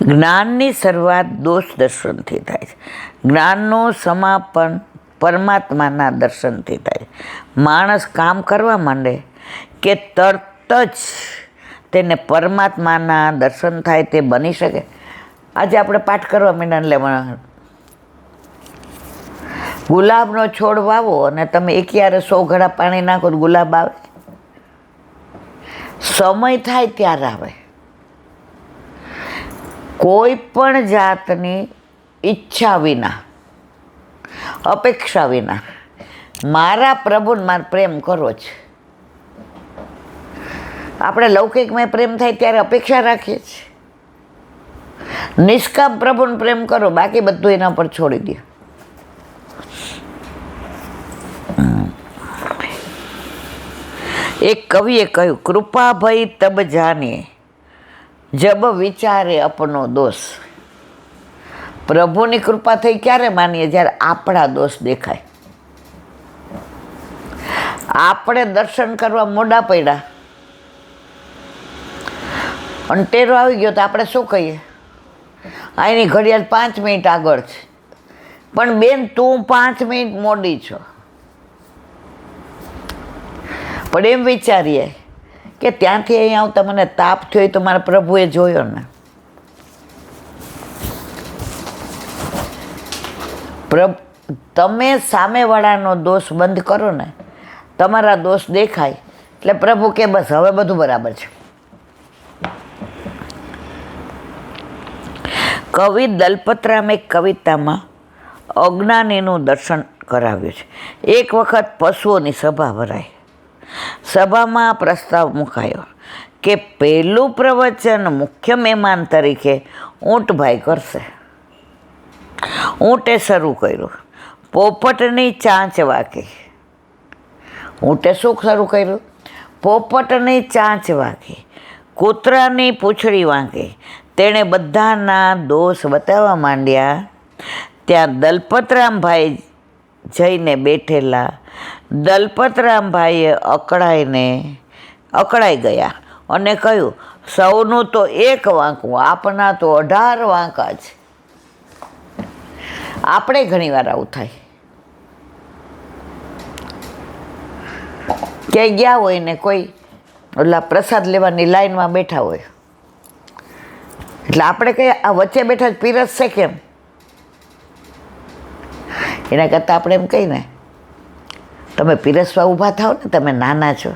જ્ઞાનની શરૂઆત દોષ દર્શનથી થાય છે. જ્ઞાનનું સમાપન પરમાત્માના દર્શનથી થાય છે. માણસ કામ કરવા માંડે કે તરત જ તેને પરમાત્માના દર્શન થાય તે બની શકે. આજે આપણે પાઠ કરવા માંડ્યા એટલે ગુલાબનો છોડ વાવો અને તમે એકયારે 100 ઘડા પાણી નાખો તો ગુલાબ આવે? સમય થાય ત્યારે આવે. કોઈ પણ જાતની ઈચ્છા વિના, અપેક્ષા વિના મારા પ્રભુને મારે પ્રેમ કરવો છે. આપણે લૌકિકમાં પ્રેમ થાય ત્યારે અપેક્ષા રાખીએ છીએ. નિષ્કામ પ્રભુને પ્રેમ કરો, બાકી બધું એના પર છોડી દો. એક કવિએ કહ્યું, કૃપા ભઈ તબ જાનીએ જબ વિચારે અપનો દોષ. પ્રભુની કૃપા થઈ ક્યારે માનીએ? જ્યારે આપણા દોષ દેખાય. આપણે દર્શન કરવા મોડા પડ્યા, અંટેરો આવી ગયો તો આપણે શું કહીએ? અહીંની ઘડિયાળ 5 મિનિટ આગળ છે. પણ બેન, તું 5 મિનિટ મોડી છો. પણ એમ વિચારીએ કે ત્યાંથી અહીં આવતા મને તાપ થયો તો મારા પ્રભુએ જોયો ને. તમે સામેવાળાનો દોષ બંધ કરો ને, તમારા દોષ દેખાય એટલે પ્રભુ કે બસ હવે બધું બરાબર છે. કવિ દલપતરામે કવિતામાં અજ્ઞાનીનું દર્શન કરાવ્યું છે. એક વખત પશુઓની સભા ભરાઈ. સભામાં પ્રસ્તાવ મુકાયો કે પહેલું પ્રવચન મુખ્ય મહેમાન તરીકે ઊંટભાઈ કરશે. ઊંટે શરૂ કર્યું. પોપટની ચાંચ વાગી. ઊંટે શું શરૂ કર્યું? પોપટની ચાંચ વાગી, કૂતરાની પૂંછડી વાગી. તેણે બધાના દોષ બતાવવા માંડ્યા. ત્યાં દલપતરામભાઈ જઈને બેઠેલા. દલપતરામભાઈએ અકળાઈ ગયા અને કહ્યું, સૌનું તો એક વાંકું, આપના તો 18 વાંકા છે. આપણે ઘણીવાર આવું થાય. ક્યાંય ગયા હોય ને કોઈ ઓલા પ્રસાદ લેવાની લાઈનમાં બેઠા હોય એટલે આપણે કહીએ આ વચ્ચે બેઠા જ પીરસશે કેમ? એના કરતાં આપણે એમ કહીને, તમે પીરસવા ઊભા થાવ ને, તમે નાના છો.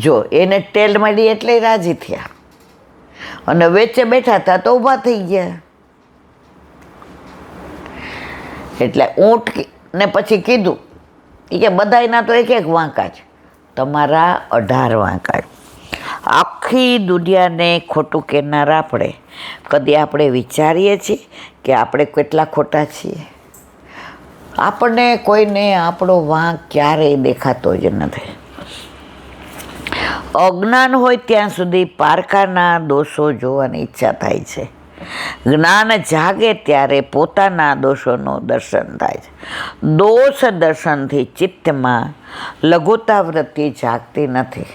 જો એને ટેલ મળી એટલે રાજી થયા અને વચ્ચે બેઠા હતા તો ઊભા થઈ ગયા. એટલે ઊંટને પછી કીધું કે બધાયના તો એક વાંકા છે, તમારા 18 વાંકા. આખી દુનિયાને ખોટું કહેનાર આપણે કદી આપણે વિચારીએ છીએ કે આપણે કેટલા ખોટા છીએ? આપણને કોઈને આપણો વાંક ક્યારેય દેખાતો જ નથી. અજ્ઞાન હોય ત્યાં સુધી પારકાના દોષો જોવાની ઈચ્છા થાય છે. જ્ઞાન જાગે ત્યારે પોતાના દોષોનું દર્શન થાય છે. દોષ દર્શનથી ચિત્તમાં લઘુતા વૃત્તિ જાગતી નથી.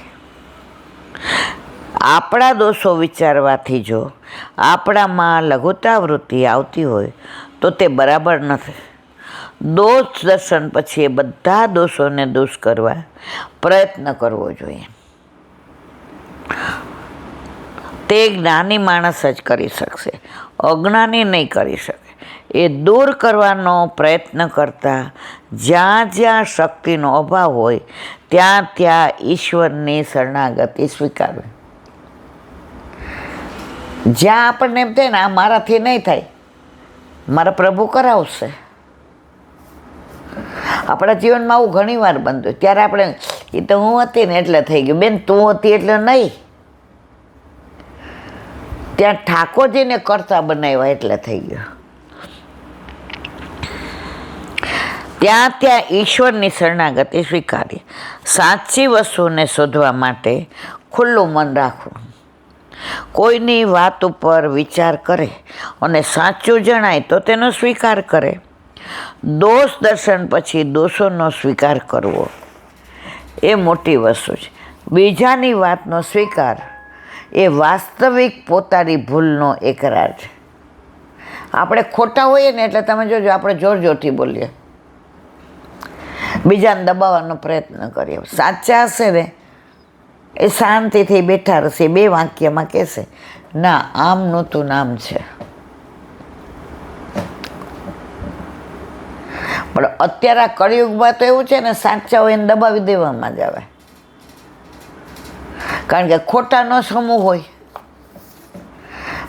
આપણા દોષો વિચારવાથી જો આપણામાં લઘુતા વૃત્તિ આવતી હોય તો તે બરાબર નથી. દોષ દર્શન પછી એ બધા દોષોને દૂર કરવા પ્રયત્ન કરવો જોઈએ. તે જ્ઞાની માણસ જ કરી શકશે, અજ્ઞાની નહીં કરી શકે. એ દૂર કરવાનો પ્રયત્ન કરતા જ્યાં જ્યાં શક્તિનો અભાવ હોય ત્યાં ત્યાં ઈશ્વરની શરણાગતિ સ્વીકારવી. જ્યાં આપણને એમ થાય ને આ મારાથી નહીં થાય, મારા પ્રભુ કરાવશે. આપણા જીવનમાં આવું ઘણી વાર બનતું. ત્યારે આપણે એ તો હું હતી ને એટલે થઈ ગયું. બેન, તું હતી એટલે નહીં. ત્યાં ઠાકોરજીને કરતા બનાવ્યા એટલે થઈ ગયો. ત્યાં ત્યાં ઈશ્વરની શરણાગતિ સ્વીકારી. સાચી વસ્તુને શોધવા માટે ખુલ્લું મન રાખવું. કોઈની વાત ઉપર વિચાર કરે અને સાચું જણાય તો તેનો સ્વીકાર કરે. દોષ દર્શન પછી દોષોનો સ્વીકાર કરવો એ મોટી વસ્તુ છે. બીજાની વાતનો સ્વીકાર એ વાસ્તવિક પોતાની ભૂલનો એકરાર છે. આપણે ખોટા હોઈએ ને એટલે તમે જોજો આપણે જોર જોરથી બોલીએ, બીજાને દબાવવાનો પ્રયત્ન કરીએ. સાચા હશે ને એ શાંતિથી બેઠા રહેશે, 2 વાક્યમાં કહેશે ના આમ નહોતું નામ છે. પણ અત્યારે આ કળિયુગમાં તો એવું છે ને, સાચા હોય એને દબાવી દેવામાં જ આવે, કારણ કે ખોટાનો સમૂહ હોય.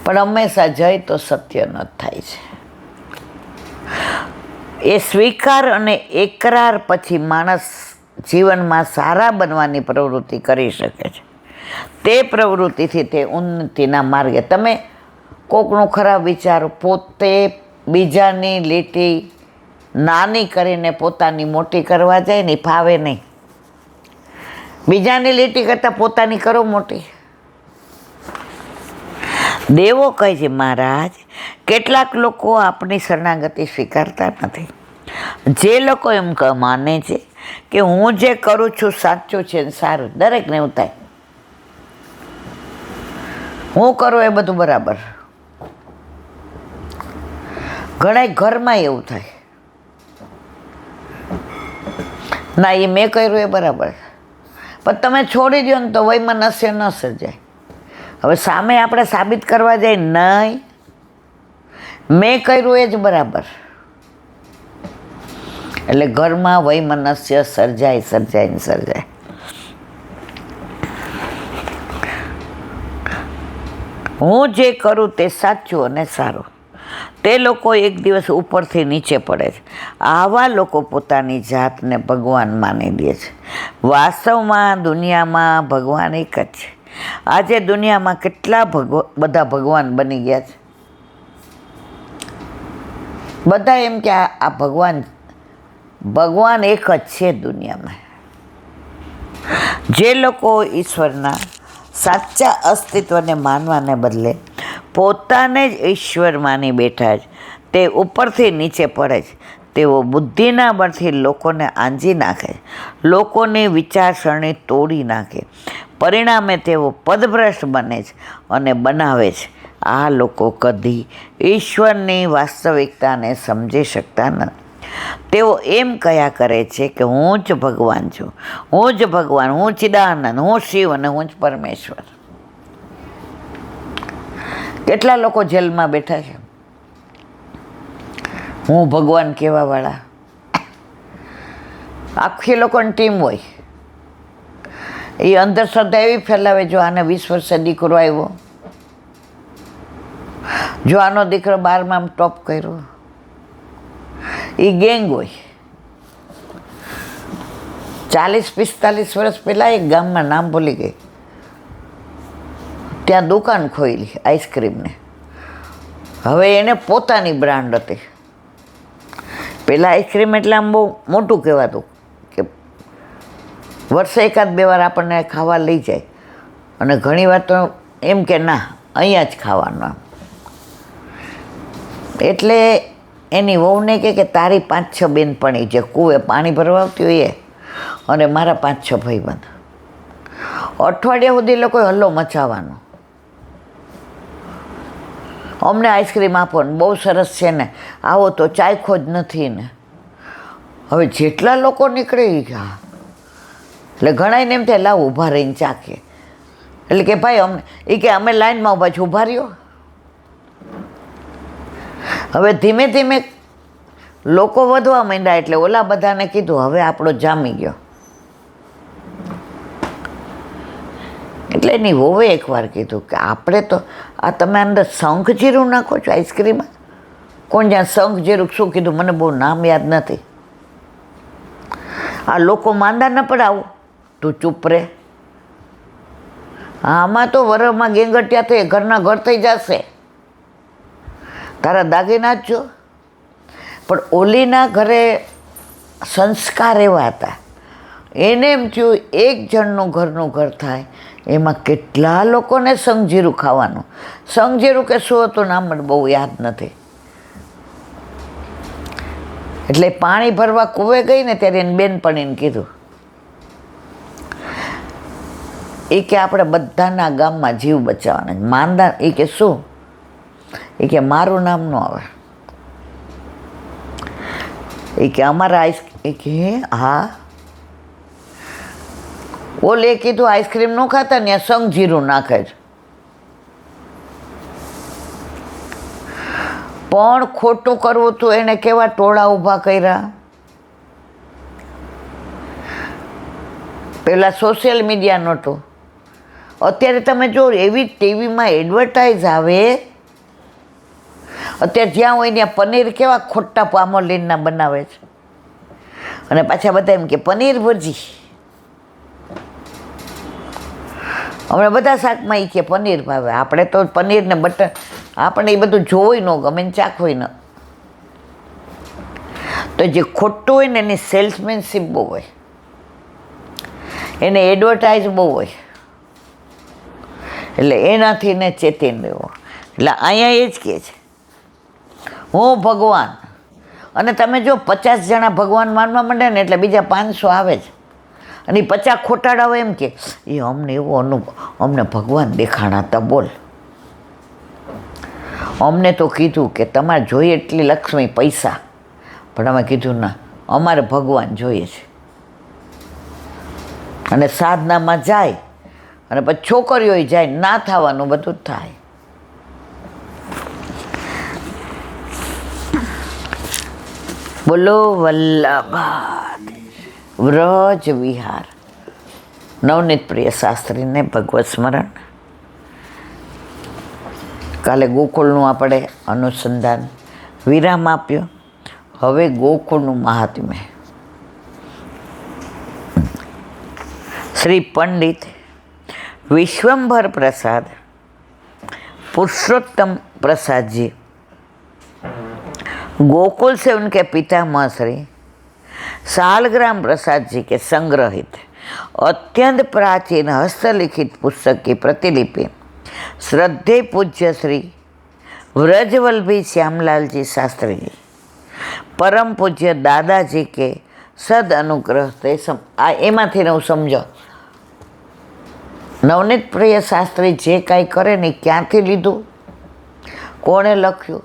પણ હંમેશા જય તો સત્યનો જ થાય છે. એ સ્વીકાર અને એકરાર પછી માણસ જીવનમાં સારા બનવાની પ્રવૃત્તિ કરી શકે છે. તે પ્રવૃત્તિથી તે ઉન્નતિના માર્ગે. તમે કોકનું ખરાબ વિચારો, પોતે બીજાની લીટી નાની કરીને પોતાની મોટી કરવા જાય ને ફાવે નહીં. બીજાની લીટી કરતાં પોતાની કરો મોટી. દેવો કહે છે મહારાજ, કેટલાક લોકો આપણી શરણાગતિ સ્વીકારતા નથી. જે લોકો એમ માને છે કે હું જે કરું છું સાચું છે ને સારું, દરેકને એવું થાય હું કરું એ બધું બરાબર. ઘણા ઘરમાં એવું થાય ના એ મેં કર્યું એ બરાબર, પણ તમે છોડી દો ને તો વૈમનસ્ય ન સર્જાય. હવે સામે આપણે સાબિત કરવા જાય નહીં મેં કર્યું એ જ બરાબર, એટલે ઘરમાં વૈમનસ્ય સર્જાય. હું જે કરું તે સાચું અને સારું. તે લોકો એક દિવસ ઉપરથી નીચે પડે છે. આવા લોકો પોતાની જાતને ભગવાન માની દે છે. વાસ્તવમાં દુનિયામાં ભગવાન એક જ છે. આજે દુનિયામાં કેટલા બધા ભગવાન બની ગયા છે. બધા એમ કે આ ભગવાન એક જ છે દુનિયામાં. જે લોકો ઈશ્વરના સાચા અસ્તિત્વને માનવાને બદલે પોતાને જ ઈશ્વર માની બેઠા છે, તે ઉપરથી નીચે પડે છે. તેઓ બુદ્ધિના બળથી લોકોને આંજી નાખે, લોકોની વિચારસરણી તોડી નાખે. પરિણામે તેઓ પદભ્રષ્ટ બને છે અને બનાવે છે. આ લોકો કદી ઈશ્વરની વાસ્તવિકતાને સમજી શકતા નથી. તેઓ એમ કયા કરે છે કે હું જ ભગવાન છું, હું જ ભગવાન, હું ચિદાનંદ, હું શિવ અને હું જ પરમેશ્વર. કેટલા લોકો જેલમાં બેઠા છે હું ભગવાન કહેવાવાળા. આખી લોકોની ટીમ હોય, એ અંધશ્રદ્ધા એવી ફેલાવે, જો આને 20 વર્ષે દીકરો આવ્યો, જો આનો દીકરો 12માં ટોપ કર્યો, એ ગેંગ હોય. 40-45 વર્ષ પહેલાં એક ગામમાં, નામ ભૂલી ગઈ, ત્યાં દુકાન ખોલી આઈસ્ક્રીમને. હવે એને પોતાની બ્રાન્ડ હતી. પહેલાં આઈસ્ક્રીમ એટલે આમ બહુ મોટું કહેવાતું કે વર્ષે 1-2 વાર આપણને ખાવા લઈ જાય, અને ઘણી વાર તો એમ કે ના અહીંયા જ ખાવાનું. એટલે એની વહુને કે તારી 5-6 બેનપણી જે કૂએ પાણી ભરવા આવતી હોય એ, અને મારા 5-6 ભાઈબંધ. અઠવાડિયા સુધી લોકોએ હલ્લો મચાવવાનો, અમને આઈસ્ક્રીમ આપો ને, બહુ સરસ છે ને, આવો તો ચાખ્યો જ નથી ને. હવે જેટલા લોકો નીકળી ગયા એટલે ઘણાને એમ થાય લાવ ઊભા રહીને ચાખીએ. એટલે કે ભાઈ એ કે અમે લાઈનમાં ઊભા છું, ઊભા રહ્યો. હવે ધીમે ધીમે લોકો વધવા માંડ્યા, એટલે ઓલા બધાને કીધું હવે આપણો જામી ગયો. એટલે એની વહુએ એકવાર કીધું કે આપણે તો આ તમે અંદર શંખ જીરું નાખો છો આઈસ્ક્રીમમાં. કોણ જ્યાં શંખ જીરું શું કીધું મને બહુ નામ યાદ નથી. આ લોકો માંદા ન પડાવું, તું ચૂપ રહે. આમાં તો વરમાં ગેંગટિયા થઈ ઘરના ઘર થઈ જશે, તારા દાગીના જ જો. પણ ઓલીના ઘરે સંસ્કાર એવા હતા, એને એમ થયું એક જણનું ઘરનું ઘર થાય એમાં કેટલા લોકોને સંગજીરું ખાવાનું. સંગજીરું કે શું હતું નામ મને બહુ યાદ નથી. એટલે પાણી ભરવા કૂવે ગઈ ને ત્યારે એને બેનપણીને કીધું, એ કે આપણે બધાના ગામમાં જીવ બચાવવાના. માંદા એ કે શું, એ કે મારું નામ ન આવે. એ કે અમારા એ કે હા, ઓલે કીધું આઈસ્ક્રીમ ન ખાતા ને સંગ જીરું નાખે છે. પણ ખોટું કરવું હતું એને કેવા ટોળા ઊભા કર્યા. પેલા સોશિયલ મીડિયા નહોતું, અત્યારે તમે જો એવી ટીવીમાં એડવર્ટાઇઝ આવે. અત્યારે જ્યાં હોય ત્યાં પનીર કેવા ખોટા પામોલીનના બનાવે છે, અને પાછા બધા એમ કે પનીર ભજી. હમણાં બધા શાકમાં એ કે પનીર ભાવે. આપણે તો પનીર ને બટર, આપણે એ બધું જોવું ન ગમે ને ચાખવું ન. તો જે ખોટું હોય ને એની સેલ્સમેનશીપ બહુ હોય, એને એડવર્ટાઇઝ બહુ હોય, એટલે એનાથી ને ચેતીને રહેવો. એટલે અહીંયા એ જ કહે છે હું ભગવાન. અને તમે જો 50 જણા ભગવાન માનવા માંડે ને એટલે બીજા 500 આવે જ, અને એ 50 ખોટાડાઓ એમ કે એ અમને એવો અનુભવ, અમને ભગવાન દેખાણા હતા. બોલ, અમને તો કીધું કે તમારે જોઈએ એટલી લક્ષ્મી પૈસા, પણ અમે કીધું ના, અમારે ભગવાન જોઈએ છે. અને સાધનામાં જાય અને પછી છોકરીઓ જાય, ના થવાનું બધું જ થાય. બોલો વલ્લભ વ્રજ વિહાર. નવનીત પ્રિય શાસ્ત્રીને ભગવત સ્મરણ. કાલે ગોકુળનું આપણે અનુસંધાન વિરામ આપ્યો. હવે ગોકુળનું મહાત્મ્ય. શ્રી પંડિત વિશ્વંભર પ્રસાદ पुरुषोत्तम प्रसाद जी गोकुल से उनके पितामह श्री सालग्राम प्रसाद जी के संग्रहित अत्यंत प्राचीन हस्तलिखित पुस्तक की प्रतिलिपि श्रद्धेय पूज्य श्री व्रजवल्लभी श्यामलाल जी शास्त्री जी परम पूज्य दादाजी के सद अनुग्रह ते एमांथी હું સમજો નવનીત પ્રિય શાસ્ત્રી જે કાંઈ કરે ને ક્યાંથી લીધું, કોણે લખ્યું,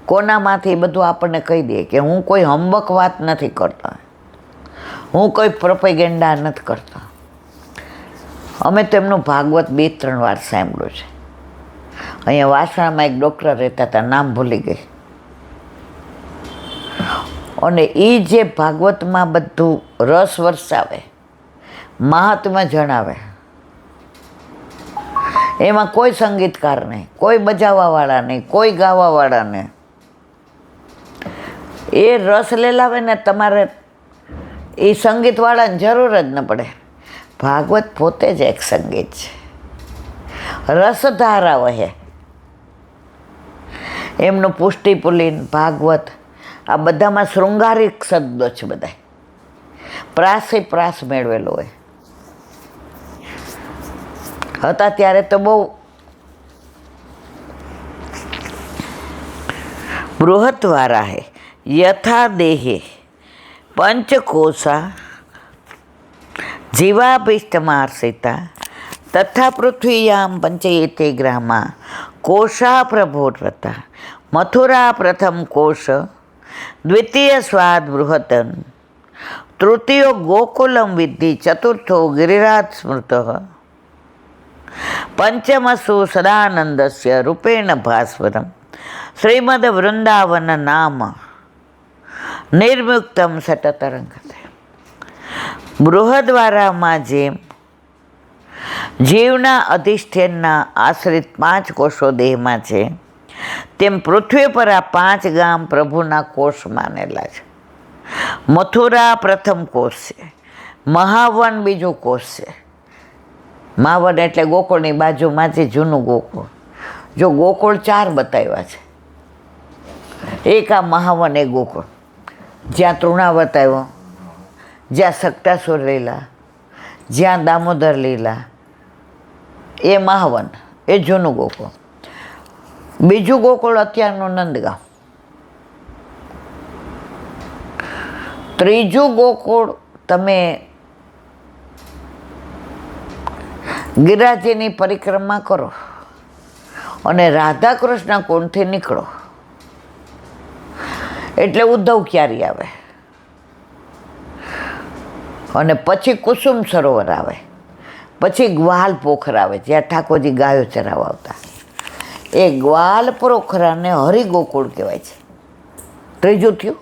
કોનામાંથી, બધું આપણને કહી દે કે હું કોઈ હંબક વાત નથી કરતા, હું કોઈ પ્રોપેગેન્ડા નથી કરતા. અમે તો એમનું ભાગવત 2-3 વાર સાંભળ્યું છે. અહીંયા વાસણામાં એક ડૉક્ટર રહેતા હતા, નામ ભૂલી ગઈ. અને એ જે ભાગવતમાં બધું રસ વરસાવે, મહાત્મા જણાવે, એમાં કોઈ સંગીતકાર નહીં, કોઈ બજાવવાવાળા નહીં, કોઈ ગાવાવાળા નહીં. એ રસ લેલાવે ને તમારે એ સંગીતવાળાને જરૂર જ ન પડે. ભાગવત પોતે જ એક સંગીત છે, રસધારા વહે. એમનું પુષ્ટિ પુલીન ભાગવત આ બધામાં શૃંગારિક શબ્દો છે, બધા પ્રાસે પ્રાસ મેળવેલો હોય. હતા ત્યારે તો બહુ બૃહત્વારા હે યથા દેહે પંચકોશા જીવાભીષ્ટમાર્ષિતા તથા પૃથ્વીયામ પંચયેતે ગ્રામા કોશા પ્રભોરતા મથુરા પ્રથમ કોશ દ્વિતીય સ્વાદ બૃહતન તૃતીયો ગોકુલમ વિદ્ધિ ચતુર્થો ગિરિરાજ સ્મૃત પંચમસુ સદાનંદસ્ય રૂપેણ ભાસ્વરમ શ્રીમદ વૃંદાવન નામ નિર્મુક્તમ સટતરંગતે. બૃહદ્વારામાં જેમ જીવના અધિષ્ઠાનના આશ્રિત 5 કોષો દેહમાં છે, તેમ પૃથ્વી પર આ 5 ગામ પ્રભુના કોષ માનેલા છે. મથુરા પ્રથમ કોષ છે, મહાવન બીજું કોષ છે. મહાવન એટલે ગોકુળની બાજુમાં જે જૂનું ગોકુળ. જો ગોકુળ 4 બતાવ્યા છે, એક આ મહાવન એ ગોકુળ, જ્યાં તૃણાવત આવ્યો, જ્યાં સક્તાસુર લીલા, જ્યાં દામોદર લીલા, એ મહાવન, એ જૂનું ગોકુળ. બીજું ગોકુળ અત્યારનું નંદગામ. ત્રીજું ગોકુળ તમે ગિરિરાજની પરિક્રમા કરો અને રાધા કૃષ્ણ કુંડથી નીકળો એટલે ઉદ્ધવ ક્યારી આવે, અને પછી કુસુમ સરોવર આવે, પછી ગ્વાલ પોખર આવે જ્યાં ઠાકોરજી ગાયો ચરાવવા આવતા. એ ગ્વાલ પોખરાને હરિગોકુળ કહેવાય છે. ત્રીજું થયું.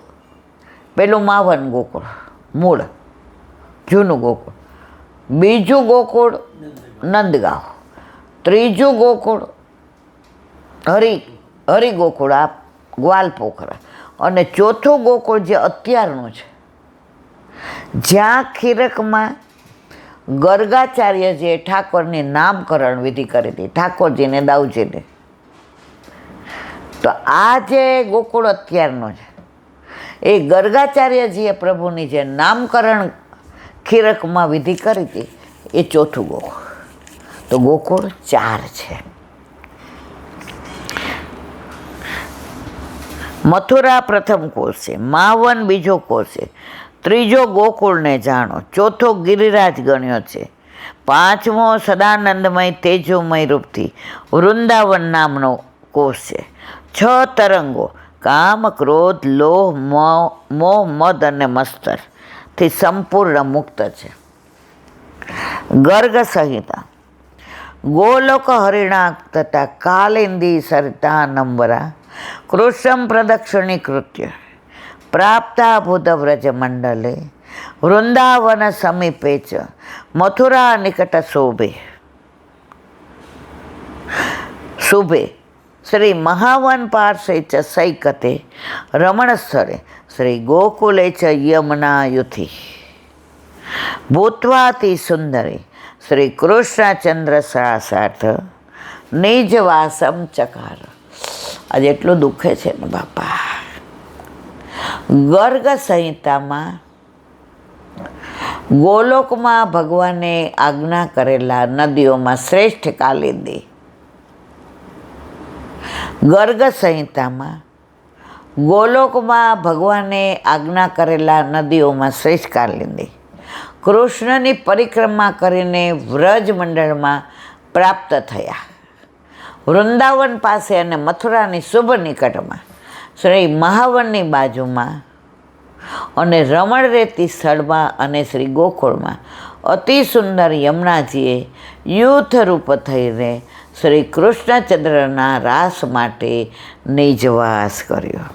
પેલું માવન ગોકુળ મૂળ જૂનું ગોકુળ, બીજું ગોકુળ નંદગાંવ, ત્રીજું ગોકુળ હરિગોકુળ આ ગ્વાલ પોખરા, અને ચોથું ગોકુળ જે અત્યારનું છે જ્યાં ખીરકમાં ગર્ગાચાર્યજીએ ઠાકોરની નામકરણ વિધિ કરી હતી, ઠાકોરજીને દાઉજીને. તો આ જે ગોકુળ અત્યારનો છે એ ગર્ગાચાર્યજીએ પ્રભુની જે નામકરણ ખીરકમાં વિધિ કરી હતી એ ચોથું ગોકુળ. તો ગોકુળ 4 છે. મથુરા પ્રથમ કોષ છે, માવન બીજો કોષ છે, ત્રીજો ગોકુળને જાણો, ચોથો ગિરિરાજ ગણ્યો છે, પાંચમો સદાનંદમય તેજોમય રૂપથી વૃંદાવન નામનો કોષ છે, 6 તરંગો કામ ક્રોધ લોહ મોહ મદ અને મત્સરથી સંપૂર્ણ મુક્ત છે. ગર્ગ સંહિતા ગોલોક હરિણા તથા કાલિંદી સરિતા નંબરા કૃષ્ણ પ્રદક્ષિણી કૃત્ય પ્રાપ્તા ભૂતવ્રજ મંડલે વૃંદાવન સમીપે ચ મથુરા નિકટ શુભે શ્રી મહાવન પાર્શ્વે ચ સૈકતે રમણ સ્થળે શ્રી ગોકુલે ચ યમુનાયુથી ભૂત્વાતિ સુંદરી શ્રી કૃષ્ણચંદ્ર સાર્થ નિજવાસમ ચકાર. આજે એટલું દુઃખે છે ને બાપા. ગર્ગ સંહિતામાં ગોલોકમાં ભગવાને આજ્ઞા કરેલા નદીઓમાં શ્રેષ્ઠ કાલિંદી, ગર્ગ સંહિતામાં ગોલોકમાં ભગવાને આજ્ઞા કરેલા નદીઓમાં શ્રેષ્ઠ કાલિંદી કૃષ્ણની પરિક્રમા કરીને વ્રજ મંડળમાં પ્રાપ્ત થયા. વૃંદાવન પાસે અને મથુરાની શુભ નિકટમાં શ્રી મહાવનની બાજુમાં અને રમણ રેતી સ્થળમાં અને શ્રી ગોકુળમાં અતિ સુંદર યમુનાજીએ યુથરૂપ થઈને શ્રી કૃષ્ણચંદ્રના રાસ માટે નિજવાસ કર્યો.